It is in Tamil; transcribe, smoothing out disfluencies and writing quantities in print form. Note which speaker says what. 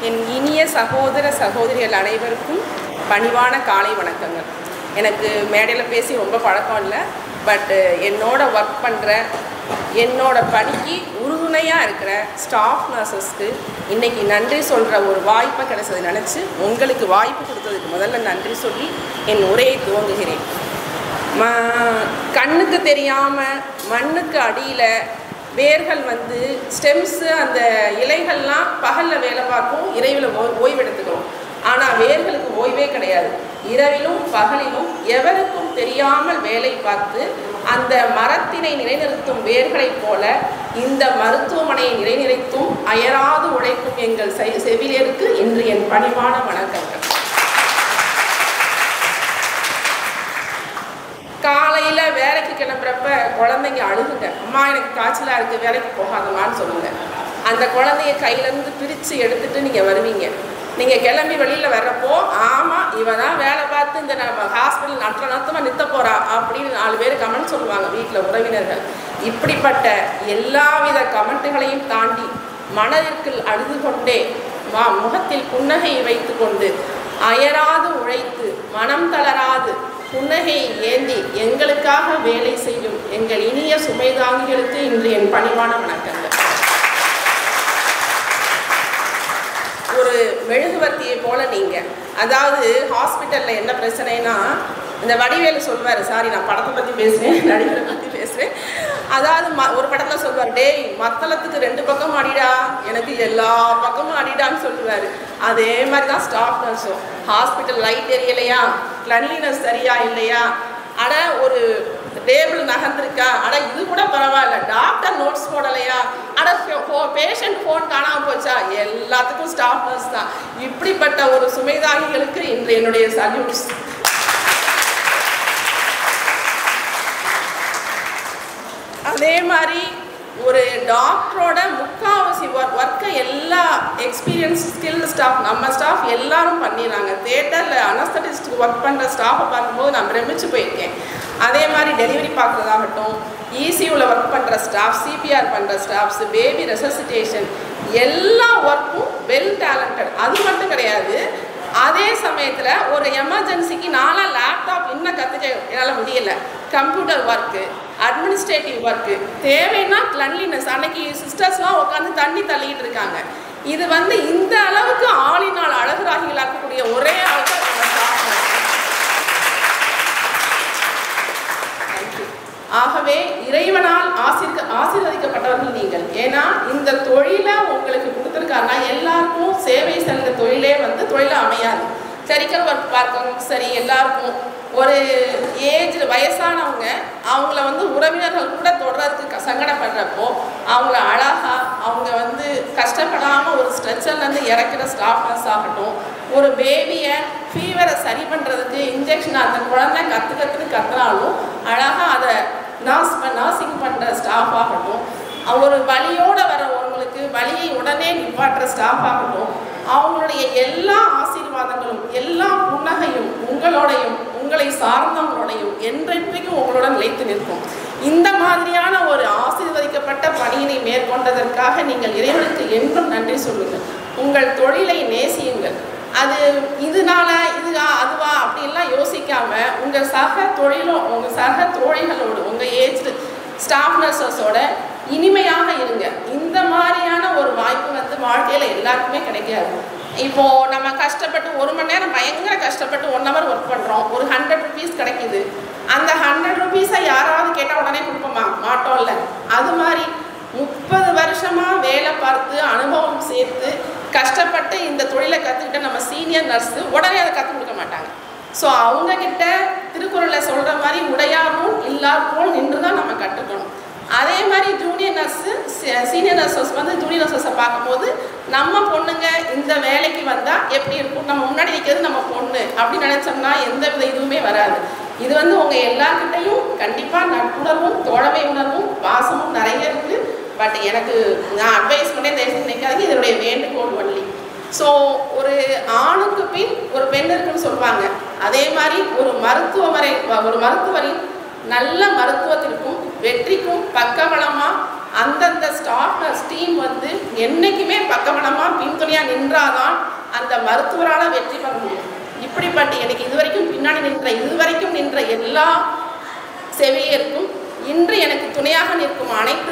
Speaker 1: என் இனிய சகோதர சகோதரிகள் அனைவருக்கும் பணிவான காலை வணக்கங்கள். எனக்கு மேடையில் பேசி ரொம்ப பழக்கம் இல்லை, பட்டு என்னோட ஒர்க் பண்ணுற என்னோட பணிக்கு உறுதுணையாக இருக்கிற ஸ்டாஃப் நர்சஸ்க்கு இன்றைக்கி நன்றி சொல்கிற ஒரு வாய்ப்பை கிடைச்சதை நினச்சி உங்களுக்கு வாய்ப்பு கொடுத்ததுக்கு முதல்ல நன்றி சொல்லி என் உரையை துவங்குகிறேன். கண்ணுக்கு தெரியாமல் மண்ணுக்கு அடியில் வேர்கள் ஸ்டெம்ஸு அந்த இலைகள்லாம் பகலில் வேலை பார்க்கும், இரவில் ஓய்வெடுத்துக்கிறோம். ஆனால் வேர்களுக்கு ஓய்வே கிடையாது. இரவிலும் பகலிலும் எவருக்கும் தெரியாமல் வேலை பார்த்து அந்த மரத்தினை நிலைநிறுத்தும் வேர்களைப் போல இந்த மருத்துவமனையை நிலைநிறுத்தும் அயராது உழைக்கும் எங்கள் செவிலியருக்கு இன்று என் பணிவான வணக்கங்கள். காலையில் வேலைக்கு கிளம்புறப்ப குழந்தைங்க அழுகுங்க, அம்மா எனக்கு காய்ச்சலாக இருக்குது வேலைக்கு போகாதமான்னு சொல்லுங்க. அந்த குழந்தைய கையிலேருந்து பிரித்து எடுத்துகிட்டு நீங்கள் வருவீங்க. நீங்கள் கிளம்பி வெளியில் வர்றப்போ ஆமாம் இவன் தான் வேலை பார்த்து இந்த நம்ம ஹாஸ்பிட்டல் நட்டமாக நிற்க போகிறா அப்படின்னு 4 பேர் கமெண்ட் சொல்லுவாங்க வீட்டில் உறவினர்கள். இப்படிப்பட்ட எல்லாவித கமெண்ட்டுகளையும் தாண்டி மனதிற்குள் அழுது கொண்டே முகத்தில் புன்னகையை வைத்து கொண்டு அயராது உழைத்து மனம் தளராது புன்னகையை ஏந்தி எங்களுக்காக வேலை செய்யும் எங்கள் இனிய சுமைதாங்கிகளுக்கு இன்று என் பணிவான வணக்கங்கள். ஒரு மெழுகுவர்த்தியை போல நீங்கள், அதாவது ஹாஸ்பிட்டலில் என்ன பிரச்சனைனா, இந்த வடிவேலு சொல்வார், சாரி நான் படத்தை பற்றி பேசுகிறேன், நடிகரை பற்றி பேசுகிறேன். அதாவது ஒரு படத்தில் சொல்வார், டேய் மத்தளத்துக்கு 2 பக்கம் அடிடா, எனக்கு எல்லா பக்கமும் அடிடான்னு சொல்லுவார். அதே மாதிரி தான் ஸ்டாஃப் நர்ஸும். ஹாஸ்பிட்டல் லைட் எரியலையா, கிளன்லினஸ் சரியா இல்லையா, அட ஒரு டேபிள் நகர்ந்துருக்கா, அட இது கூட பரவாயில்ல, டாக்டர் நோட்ஸ் போடலையா, அட பேஷண்ட் ஃபோன் காணாமல் போச்சா, எல்லாத்துக்கும் ஸ்டாஃப் நர்ஸ் தான். இப்படிப்பட்ட ஒரு சுமைதாகிகளுக்கு இன்று என்னுடைய சல்யூட்ஸ். அதே மாதிரி ஒரு டாக்டரோட முக்கால்வாசி ஒர்க்கை எல்லா எக்ஸ்பீரியன்ஸ் ஸ்கில்டு ஸ்டாஃப் நம்ம ஸ்டாஃப் எல்லாரும் பண்ணிடுறாங்க. தியேட்டரில் அனஸ்தட்டிஸ்ட்டுக்கு ஒர்க் பண்ணுற ஸ்டாஃபை பார்க்கும்போது நான் பிரமிச்சு போயிருக்கேன். அதே மாதிரி டெலிவரி பார்க்குறதாகட்டும், இசியூவில் ஒர்க் பண்ணுற ஸ்டாஃப், சிபிஆர் பண்ணுற ஸ்டாஃப்ஸ், பேபி ரெசசிட்டேஷன், எல்லா ஒர்க்கும் வெல் டேலண்டட். அது மட்டும் கிடையாது, அதே சமயத்தில் ஒரு எமர்ஜென்சிக்கு நான்லாம் லேப்டாப் இன்னும் கற்றுக்க என்னால் முடியலை. கம்ப்யூட்டர் ஒர்க்கு, அட்மினிஸ்ட்ரேட்டிவ் ஒர்க்கு, தேவைன்னா கிளன்லினஸ். அன்னைக்கு சிஸ்டர்ஸ்லாம் உட்காந்து தண்ணி தள்ளிட்டு இருக்காங்க. இது இந்த அளவுக்கு ஆளினால் அழகுராகிகளாக்கக்கூடிய ஒரே ஆளுக்கு ஆகவே இறைவனால் ஆசீர்வதிக்கப்பட்டவர்கள் நீங்கள். ஏன்னா இந்த தொழிலை உங்களுக்கு கொடுத்துருக்காங்கன்னா எல்லாருக்கும் சேவை செல்கிற தொழிலே தொழிலை அமையாது. கிளரிக்கல் ஒர்க் பார்க்கணும் சரி, எல்லாருக்கும் ஒரு ஏஜ் வயசானவங்க அவங்கள உறவினர்கள் கூட தொடர்றதுக்கு சங்கடப்படுறப்போ அவங்கள அழகாக அவங்க கஷ்டப்படாமல் ஒரு ஸ்ட்ரெச்சர்லேருந்து இறக்குற ஸ்டாஃப் நர்ஸ் ஆகட்டும், ஒரு பேபியை ஃபீவரை சரி பண்ணுறதுக்கு இன்ஜெக்ஷன் அந்த குழந்தை கற்றுனாலும் அழகாக அதை நர்சிங் பண்ணுற ஸ்டாஃப் ஆகட்டும், ஒரு வலியோடு வரவங்களுக்கு வலியை உடனே நிப்பாட்டுற ஸ்டாஃப் ஆகட்டும், அவங்களுடைய எல்லா ஆசீர்வாதங்களும் எல்லா புன்னகையும் உங்களோடையும் உங்களை சார்ந்தவங்களோடையும் என்றைக்கும் உங்களோட நிலைத்து நிற்கும். இந்த மாதிரியான ஒரு ஆசீர்வதிக்கப்பட்ட பணியினை மேற்கொண்டதற்காக நீங்கள் இறைவனுக்கு என்றும் நன்றி சொல்லுங்கள். உங்கள் தொழிலை நேசியுங்கள். அது இதனால அதுவா அப்படின்லாம் யோசிக்காமல் உங்கள் சக தொழிலும் உங்கள் சக தோழிகளோடு உங்கள் ஏஜ் ஸ்டாஃப் நர்சஸோட இனிமையாக இருங்க. இந்த மாதிரியான ஒரு வாய்ப்பு வாழ்க்கையில் எல்லாருக்குமே கிடைக்காது. இப்போது நம்ம கஷ்டப்பட்டு 1 மணி நேரம் பயங்கர கஷ்டப்பட்டு 1 ஹவர் ஒர்க் பண்ணுறோம், ஒரு 100 ருபீஸ் கிடைக்குது. அந்த 100 ருபீஸை யாராவது கேட்டால் உடனே மாட்டோம்ல. அது மாதிரி 30 வருஷமாக வேலை பார்த்து அனுபவம் சேர்த்து கஷ்டப்பட்டு இந்த தொழிலை கற்றுக்கிட்ட நம்ம சீனியர் நர்ஸு உடனே அதை கற்றுக் கொடுக்க மாட்டாங்க. ஸோ அவங்கக்கிட்ட திருக்குறளில் சொல்கிற மாதிரி உடையாரும் இல்லார் போல் நின்று தான் நம்ம கற்றுக்கணும். அதே மாதிரி junior nurse senior nurses junior நர்சஸை பார்க்கும்போது நம்ம பொண்ணுங்க இந்த வேலைக்கு வந்தால் எப்படி இருக்கும், நம்ம முன்னாடி நிற்கிறது நம்ம பொண்ணு அப்படின்னு நினச்சோம்னா எந்த வித இதுவுமே வராது. இது உங்கள் எல்லாருக்கிட்டையும் கண்டிப்பாக நட்புணர்வும் தோழமை உணர்வும் பாசமும் நிறைய இருக்குது. பட் எனக்கு நான் அட்வைஸ் பண்ணே நினைக்காதீங்க, இதனுடைய வேண்டுகோள் ஒன்லி. ஸோ ஒரு ஆணுக்கு பின் ஒரு பெண் இருக்குன்னு சொல்லுவாங்க. அதே மாதிரி ஒரு மருத்துவரின் நல்ல மருத்துவத்திற்கும் வெற்றிக்கும் பக்கபலமாக அந்தந்த ஸ்டாஃப் டாக்டர்ஸ் டீம் வந்து என்றைக்குமே பக்கபலமாக பின்துணையாக நின்றாதான் அந்த மருத்துவரால் வெற்றி பெற முடியும். இப்படிப்பட்ட எனக்கு இதுவரைக்கும் பின்னாடி இதுவரைக்கும் நின்ற எல்லா செவிலியருக்கும் இன்று எனக்கு துணையாக நிற்கும் அனைத்து